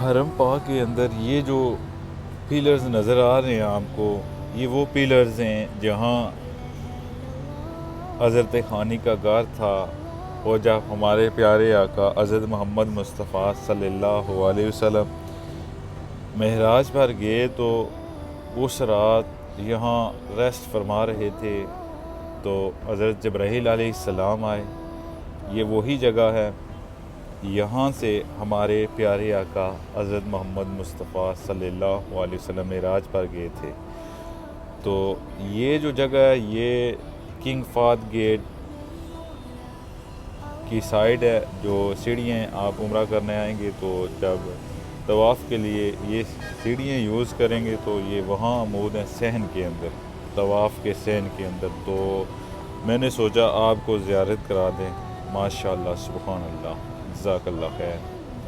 حرم پاک کے اندر یہ جو پیلرز نظر آ رہے ہیں آپ کو، یہ وہ پیلرز ہیں جہاں حضرت خانی کا غار تھا، اور جب ہمارے پیارے آقا حضرت محمد مصطفیٰ صلی اللہ علیہ وسلم معراج پر گئے تو اس رات یہاں ریسٹ فرما رہے تھے، تو حضرت جبرائیل علیہ السلام آئے۔ یہ وہی جگہ ہے، یہاں سے ہمارے پیارے آقا حضرت محمد مصطفیٰ صلی اللہ علیہ وسلم معراج پر گئے تھے۔ تو یہ جو جگہ ہے یہ کنگ فہد گیٹ کی سائڈ ہے، جو سیڑھیاں آپ عمرہ کرنے آئیں گے تو جب طواف کے لیے یہ سیڑھیاں یوز کریں گے تو یہ وہاں موجود ہیں صحن کے اندر، طواف کے صحن کے اندر۔ تو میں نے سوچا آپ کو زیارت کرا دیں۔ ماشاء اللہ، سبحان اللہ، جزاک اللہ خیر۔